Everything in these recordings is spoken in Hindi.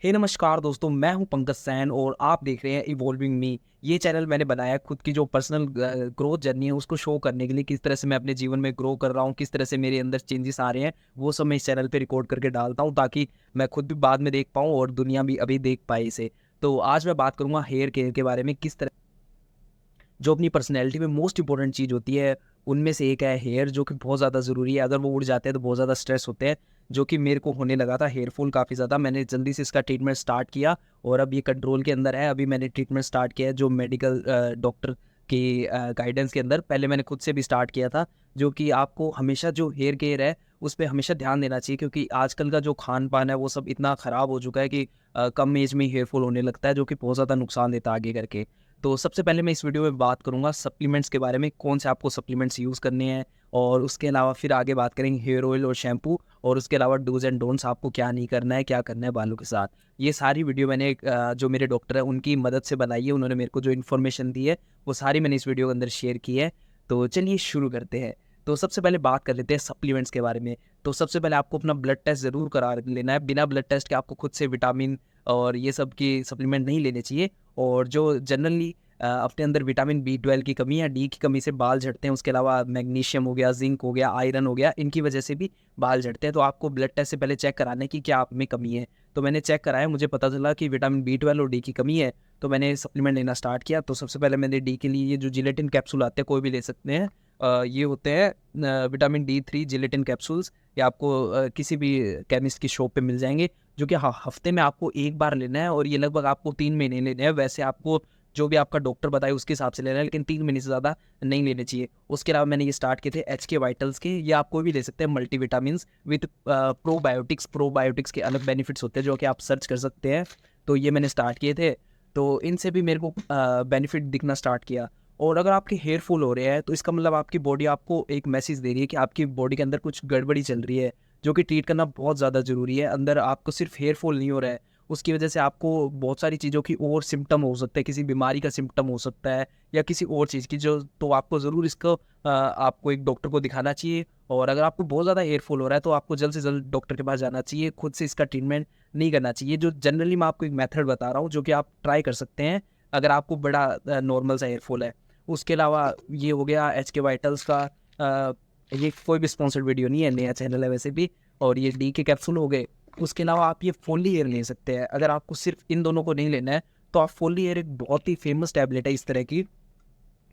हे नमस्कार दोस्तों, मैं हूं पंकज सैन और आप देख रहे हैं इवॉल्विंग मी। ये चैनल मैंने बनाया है खुद की जो पर्सनल ग्रोथ जर्नी है उसको शो करने के लिए, किस तरह से मैं अपने जीवन में ग्रो कर रहा हूं, किस तरह से मेरे अंदर चेंजेस आ रहे हैं, वो सब मैं इस चैनल पे रिकॉर्ड करके डालता हूं ताकि मैं खुद भी बाद में देख पाऊं और दुनिया भी अभी देख पाए इसे। तो आज मैं बात करूंगा हेयर केयर के बारे में, किस तरह जो अपनी पर्सनैलिटी में मोस्ट इंपॉर्टेंट चीज़ होती है उनमें से एक है हेयर, जो कि बहुत ज़्यादा ज़रूरी है। अगर वो उड़ जाते हैं तो बहुत ज़्यादा स्ट्रेस होते हैं, जो कि मेरे को होने लगा था हेयर फॉल काफ़ी ज़्यादा। मैंने जल्दी से इसका ट्रीटमेंट स्टार्ट किया और अब ये कंट्रोल के अंदर है। अभी मैंने ट्रीटमेंट स्टार्ट किया है जो मेडिकल डॉक्टर की गाइडेंस के अंदर। पहले मैंने खुद से भी स्टार्ट किया था, जो कि आपको हमेशा जो हेयर केयर है उस पर हमेशा ध्यान देना चाहिए, क्योंकि आजकल का जो खान पान है वो सब इतना ख़राब हो चुका है कि कम एज में ही हेयर फॉल होने लगता है, जो कि बहुत ज़्यादा नुकसान देता है आगे करके। तो सबसे पहले मैं इस वीडियो में बात करूंगा सप्लीमेंट्स के बारे में, कौन से आपको सप्लीमेंट्स यूज़ करने हैं, और उसके अलावा फिर आगे बात करेंगे हेयर ऑयल और शैम्पू, और उसके अलावा डूज एंड डोंट्स, आपको क्या नहीं करना है, क्या करना है बालों के साथ। ये सारी वीडियो मैंने जो मेरे डॉक्टर हैं उनकी मदद से बनाई है। उन्होंने मेरे को जो इन्फॉर्मेशन दी है वो सारी मैंने इस वीडियो के अंदर शेयर की है। तो चलिए शुरू करते हैं। तो सबसे पहले बात कर लेते हैं सप्लीमेंट्स के बारे में। तो सबसे पहले आपको अपना ब्लड टेस्ट ज़रूर करा लेना है। बिना ब्लड टेस्ट के आपको खुद से विटामिन और ये सब की सप्लीमेंट नहीं लेने चाहिए। और जो जनरली अपने अंदर विटामिन बी 12 की कमी या डी की कमी से बाल झड़ते हैं, उसके अलावा मैग्नीशियम हो गया, जिंक हो गया, आयरन हो गया, इनकी वजह से भी बाल झड़ते हैं। तो आपको ब्लड टेस्ट से पहले चेक कराना है कि क्या आप में कमी है। तो मैंने चेक कराया, मुझे पता चला कि विटामिन बी 12 और डी की कमी है। तो मैंने सप्लीमेंट लेना स्टार्ट किया। तो सबसे पहले मैंने डी के लिए ये जो जिलेटिन कैप्सूल आते हैं, कोई भी ले सकते हैं। ये होते हैं विटामिन D3 जिलेटिन कैप्सूल्स। ये आपको किसी भी केमिस्ट की शॉप पे मिल जाएंगे, जो कि हफ्ते में आपको एक बार लेना है, और ये लगभग आपको 3 महीने लेने हैं। वैसे आपको जो भी आपका डॉक्टर बताए उसके हिसाब से लेना है, लेकिन 3 महीने से ज़्यादा नहीं लेने चाहिए। उसके अलावा मैंने ये स्टार्ट किए थे HK वाइटल्स के। ये आप कोई भी ले सकते हैं, मल्टीविटामिन्स विथ प्रोबायोटिक्स। प्रोबायोटिक्स के अलग बेनिफिट्स होते हैं जो कि आप सर्च कर सकते हैं। तो ये मैंने स्टार्ट किए थे, तो इनसे भी मेरे को बेनिफिट दिखना स्टार्ट किया। और अगर आपके हेयर फॉल हो रहे हैं तो इसका मतलब आपकी बॉडी आपको एक मैसेज दे रही है कि आपकी बॉडी के अंदर कुछ गड़बड़ी चल रही है, जो कि ट्रीट करना बहुत ज़्यादा ज़रूरी है। अंदर आपको सिर्फ हेयर फॉल नहीं हो रहा है, उसकी वजह से आपको बहुत सारी चीज़ों की और सिम्टम हो सकते हैं, किसी बीमारी का सिम्टम हो सकता है या किसी और चीज़ की, जो तो आपको ज़रूर इसको आपको एक डॉक्टर को दिखाना चाहिए। और अगर आपको बहुत ज़्यादा हेयर फॉल हो रहा है तो आपको जल्द से जल्द डॉक्टर के पास जाना चाहिए, खुद से इसका ट्रीटमेंट नहीं करना चाहिए। जो जनरली मैं आपको एक मेथड बता रहा हूँ जो कि आप ट्राई कर सकते हैं अगर आपको बड़ा नॉर्मल सा हेयर फॉल है। उसके अलावा ये हो गया HK वाइटल्स का। ये कोई भी स्पॉन्सर्ड वीडियो नहीं है, नया चैनल है वैसे भी। और ये डी के कैप्सूल हो गए। उसके अलावा आप ये फोली एयर ले सकते हैं। अगर आपको सिर्फ इन दोनों को नहीं लेना है तो आप फोली एयर, एक बहुत ही फेमस टैबलेट है इस तरह की,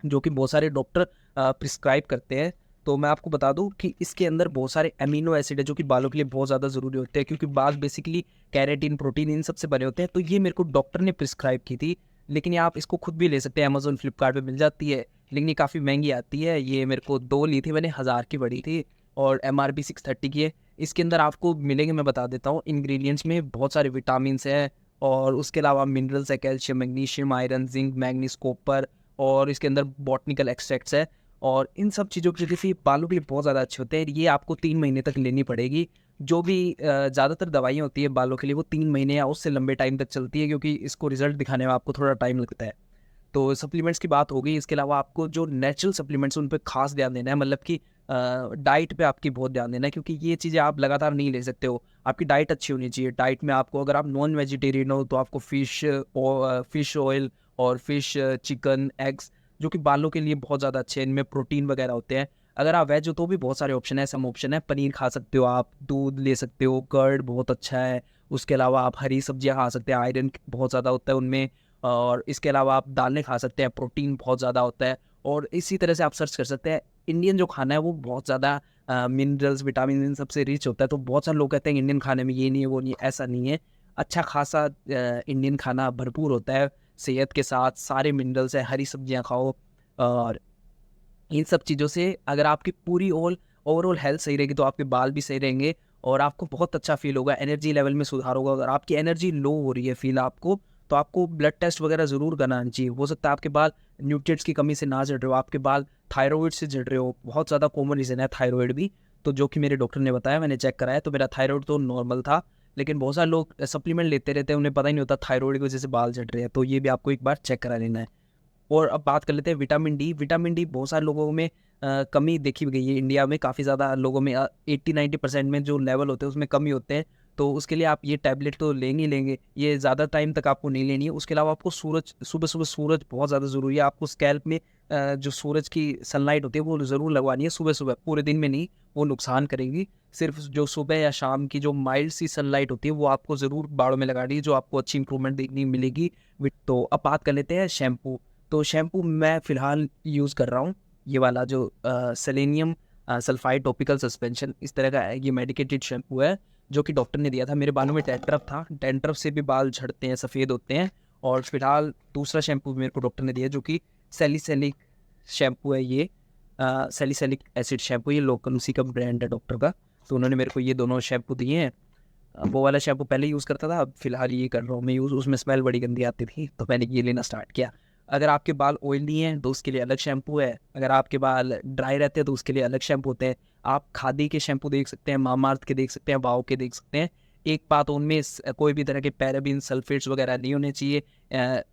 जो कि बहुत सारे डॉक्टर प्रिस्क्राइब करते हैं। तो मैं आपको बता दूं कि इसके अंदर बहुत सारे अमीनो एसिड है जो कि बालों के लिए बहुत ज़्यादा ज़रूरी होते हैं, क्योंकि बाल बेसिकली कैरेटिन, प्रोटीन, इन सब से बने होते हैं। तो ये मेरे को डॉक्टर ने प्रिस्क्राइब की थी, लेकिन ये आप इसको खुद भी ले सकते हैं। अमेजोन, फ्लिपकार्ट पे मिल जाती है, लेकिन ये काफ़ी महंगी आती है। ये मेरे को 2 ली थी मैंने, 1000 की पड़ी थी, और MRP 630 की है। इसके अंदर आपको मिलेंगे, मैं बता देता हूँ, इंग्रेडिएंट्स में बहुत सारे विटामिन हैं, और उसके अलावा मिनरल्स है, calcium, magnesium, iron, zinc, manganese, copper, और इसके अंदर बॉटनिकल एक्सट्रैक्ट्स है। और इन सब चीज़ों की वजह से ये बालों के लिए बहुत ज़्यादा अच्छे होते हैं। ये आपको 3 महीने तक लेनी पड़ेगी। जो भी ज़्यादातर दवाइयाँ होती है बालों के लिए वो 3 महीने या उससे लंबे टाइम तक चलती है, क्योंकि इसको रिजल्ट दिखाने में आपको थोड़ा टाइम लगता है। तो सप्लीमेंट्स की बात हो गई। इसके अलावा आपको जो नेचुरल सप्लीमेंट्स उन पे खास ध्यान देना है, मतलब कि डाइट पे आपकी बहुत ध्यान देना है, क्योंकि ये चीज़ें आप लगातार नहीं ले सकते हो। आपकी डाइट अच्छी होनी चाहिए। डाइट में आपको, अगर आप नॉन वेजिटेरियन हो तो आपको फ़िश ऑयल और फ़िश, चिकन, एग्स, जो कि बालों के लिए बहुत ज़्यादा अच्छे हैं, इनमें प्रोटीन वगैरह होते हैं। अगर आप वेज हो तो भी बहुत सारे ऑप्शन है, सम ऑप्शन है। पनीर खा सकते हो आप, दूध ले सकते हो, कर्ड बहुत अच्छा है। उसके अलावा आप हरी सब्जियां खा सकते हैं, आयरन बहुत ज़्यादा होता है उनमें। और इसके अलावा आप दालें खा सकते हैं, प्रोटीन बहुत ज़्यादा होता है। और इसी तरह से आप सर्च कर सकते हैं। इंडियन जो खाना है वो बहुत ज़्यादा मिनरल्स, विटामिन, इन सबसे रिच होता है। तो बहुत सारे लोग कहते हैं इंडियन खाने में ये नहीं है, वो नहीं है। ऐसा नहीं है। अच्छा खासा इंडियन खाना भरपूर होता है सेहत के साथ, सारे मिनरल्स है, हरी सब्जियां खाओ। और इन सब चीज़ों से अगर आपकी पूरी ओवरऑल हेल्थ सही रहेगी तो आपके बाल भी सही रहेंगे, और आपको बहुत अच्छा फील होगा, एनर्जी लेवल में सुधार होगा। अगर आपकी एनर्जी लो हो रही है फील आपको, तो आपको ब्लड टेस्ट वगैरह ज़रूर कराना चाहिए। हो सकता है आपके बाल न्यूट्रिएंट्स की कमी से ना झड़ रहे हो, आपके बाल थायराइड से झड़ रहे हो। बहुत ज़्यादा कॉमन रीज़न है थायराइड भी। तो जो कि मेरे डॉक्टर ने बताया, मैंने चेक कराया तो मेरा थायराइड तो नॉर्मल था। लेकिन बहुत सारे लोग सप्लीमेंट लेते रहते हैं, उन्हें पता ही नहीं होता थायराइड की वजह से बाल झड़ रहे हैं। तो ये भी आपको एक बार चेक करा लेना है। और अब बात कर लेते हैं विटामिन डी। विटामिन डी बहुत सारे लोगों में कमी देखी गई है। इंडिया में काफ़ी ज़्यादा लोगों में 80-90% में जो लेवल होते हैं उसमें कमी होते हैं। तो उसके लिए आप ये टैबलेट तो लेंगे ही लेंगे, ये ज़्यादा टाइम तक आपको नहीं लेनी है। उसके अलावा आपको सुबह-सुबह सूरज बहुत ज़्यादा ज़रूरी है। आपको स्कैल्प में जो सूरज की सनलाइट होती है वो ज़रूर लगवानी है सुबह-सुबह, पूरे दिन में नहीं, वो नुकसान करेगी। सिर्फ़ जो सुबह या शाम की जो माइल्ड सी सनलाइट होती है वो आपको ज़रूर बालों में लगानी है, जो आपको अच्छी इंप्रूवमेंट देखने मिलेगी। तो अब बात कर लेते हैं शैम्पू। तो शैम्पू मैं फ़िलहाल यूज़ कर रहा हूँ, ये वाला जो सेलेनियम सल्फाइड टॉपिकल सस्पेंशन, इस तरह का है, ये मेडिकेटेड शैम्पू है, जो कि डॉक्टर ने दिया था। मेरे बालों में डैंड्रफ था, डैंड्रफ से भी बाल झड़ते हैं, सफ़ेद होते हैं। और फिलहाल दूसरा शैम्पू मेरे को डॉक्टर ने दिया जो कि सैलिसिलिक शैम्पू है ये, सैलिसिलिक एसिड शैम्पू, ये लोकल उसी का ब्रांड है डॉक्टर का। तो उन्होंने मेरे को ये दोनों शैम्पू दिए हैं। वो वाला शैम्पू पहले यूज़ करता था, अब फ़िलहाल ये कर रहा हूँ मैं यूज़, उसमें स्मेल बड़ी गंदी आती थी, तो मैंने ये लेना स्टार्ट किया। अगर आपके बाल ऑयली हैं तो उसके लिए अलग शैम्पू है, अगर आपके बाल ड्राई रहते हैं तो उसके लिए अलग शैम्पू होते हैं। आप खादी के शैम्पू देख सकते हैं, मामाअर्थ के देख सकते हैं, वाओ के देख सकते हैं। एक बात, उनमें कोई भी तरह के पैराबेन, सल्फेट्स वगैरह नहीं होने चाहिए।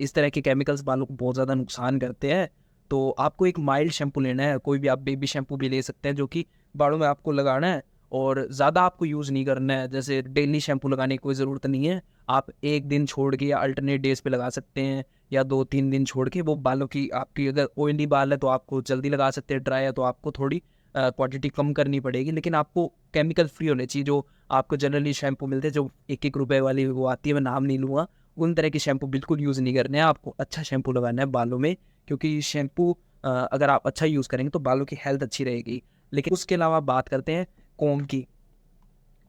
इस तरह के केमिकल्स बालों को बहुत ज़्यादा नुकसान करते हैं। तो आपको एक माइल्ड शैम्पू लेना है, कोई भी आप बेबी शैम्पू भी ले सकते हैं, जो कि बालों में आपको लगाना है और ज़्यादा आपको यूज़ नहीं करना है। जैसे डेली शैम्पू लगाने की कोई ज़रूरत नहीं है। आप 1 दिन छोड़ के या अल्टरनेट डेज़ पे लगा सकते हैं, या 2-3 दिन छोड़ के। वो बालों की, आपकी अगर ऑयली बाल है तो आपको जल्दी लगा सकते हैं, ड्राई है तो आपको थोड़ी क्वांटिटी कम करनी पड़ेगी। लेकिन आपको केमिकल फ्री होने चाहिए, जो आपको जनरली शैम्पू मिलते हैं, जो 1-1 रुपए वाली वो आती है, मैं नाम नहीं लूँगा। उन तरह के शैम्पू बिल्कुल यूज़ नहीं करने हैं, आपको अच्छा शैम्पू लगाना है बालों में, क्योंकि शैम्पू अगर आप अच्छा यूज़ करेंगे तो बालों की हेल्थ अच्छी रहेगी। लेकिन उसके अलावा बात करते हैं कोम्ब की।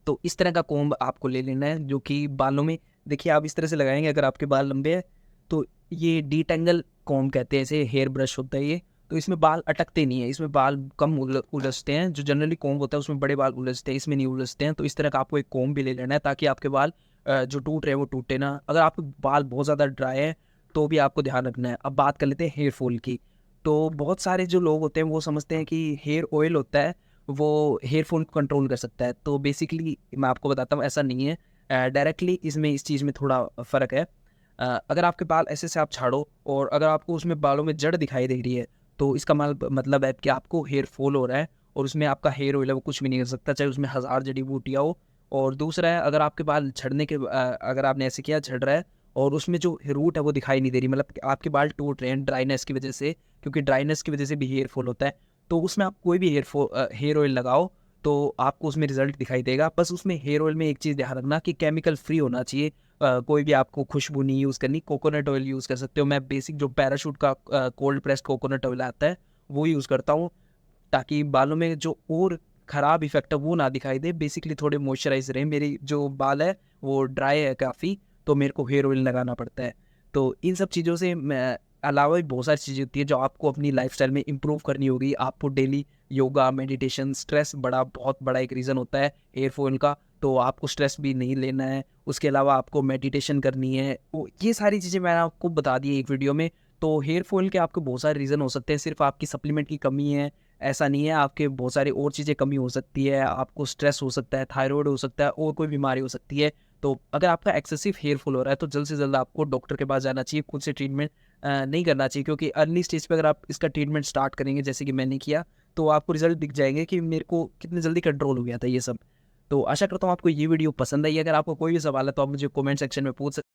तो इस तरह का कोम्ब आपको ले लेना है, जो कि बालों में, देखिए आप इस तरह से लगाएँगे अगर आपके बाल लंबे हैं, तो ये डिटेंगल कोम्ब कहते हैं इसे, हेयर ब्रश होता है ये। तो इसमें बाल अटकते नहीं है, इसमें बाल कम उलझते हैं। जो जनरली कोम्ब होता है उसमें बड़े बाल उलझते हैं, इसमें नहीं उलझते हैं। तो इस तरह का आपको एक कोम्ब भी ले लेना है, ताकि आपके बाल जो टूट रहे हैं वो टूटे ना। अगर आपके बाल बहुत ज़्यादा ड्राई है तो भी आपको ध्यान रखना है। अब बात कर लेते हैं हेयर फॉल की। तो बहुत सारे जो लोग होते हैं वो समझते हैं कि हेयर ऑयल होता है वो हेयर फॉल को कंट्रोल कर सकता है। तो बेसिकली मैं आपको बताता हूँ, ऐसा नहीं है। डायरेक्टली इसमें, इस चीज़ में थोड़ा फ़र्क है। अगर आपके बाल ऐसे से आप झाड़ो और अगर आपको उसमें बालों में जड़ दिखाई दे रही है, तो इसका मतलब है कि आपको हेयर फॉल हो रहा है, और उसमें आपका हेयर ऑयल है वो कुछ भी नहीं कर सकता, चाहे उसमें हज़ार जड़ी-बूटियाँ हो। और दूसरा है, अगर आपके बाल झड़ने के अगर आपने ऐसे किया, झड़ रहा है और उसमें जो रूट है वो दिखाई नहीं दे रही, मतलब कि आपके बाल टूट रहे हैं ड्राइनेस की वजह से, क्योंकि ड्राइनेस की वजह से भी हेयर फॉल होता है। तो उसमें आप कोई भी हेयर ऑयल लगाओ, तो आपको उसमें रिज़ल्ट दिखाई देगा। बस उसमें हेयर ऑयल में एक चीज़ ध्यान रखना कि केमिकल फ्री होना चाहिए। कोई भी आपको खुशबू नहीं यूज़ करनी, कोकोनट ऑयल यूज़ कर सकते हो। मैं बेसिक जो पैराशूट का कोल्ड प्रेस्ड कोकोनट ऑयल आता है, वो यूज़ करता हूँ, ताकि बालों में जो और ख़राब इफ़ेक्ट है वो ना दिखाई दे। बेसिकली थोड़े मॉइस्चराइज़ रहें। मेरी जो बाल है वो ड्राई है काफ़ी, तो मेरे को हेयर ऑयल लगाना पड़ता है। तो इन सब चीज़ों से मैं अलावा भी बहुत सारी चीज़ें होती हैं जो आपको अपनी लाइफ़स्टाइल में इम्प्रूव करनी होगी। आपको डेली योगा, मेडिटेशन, स्ट्रेस बहुत बड़ा एक रीज़न होता है हेयर फॉल का, तो आपको स्ट्रेस भी नहीं लेना है। उसके अलावा आपको मेडिटेशन करनी है। तो ये सारी चीज़ें मैंने आपको बता दी एक वीडियो में। तो हेयर फॉल के आपको बहुत सारे रीज़न हो सकते हैं, सिर्फ़ आपकी सप्लीमेंट की कमी है, ऐसा नहीं है। आपके बहुत सारी और चीज़ें कमी हो सकती है, आपको स्ट्रेस हो सकता है, थायरॉइड हो सकता है, और कोई बीमारी हो सकती है। तो अगर आपका एक्सेसिव हेयर फॉल हो रहा है तो जल्द से जल्द आपको डॉक्टर के पास जाना चाहिए, खुद से ट्रीटमेंट नहीं करना चाहिए, क्योंकि अर्ली स्टेज पे अगर आप इसका ट्रीटमेंट स्टार्ट करेंगे जैसे कि मैंने किया, तो आपको रिजल्ट दिख जाएंगे कि मेरे को कितने जल्दी कंट्रोल हो गया था ये सब। तो आशा करता हूँ आपको ये वीडियो पसंद आई। अगर आपको कोई भी सवाल है तो आप मुझे कमेंट सेक्शन में पूछ सकते हैं।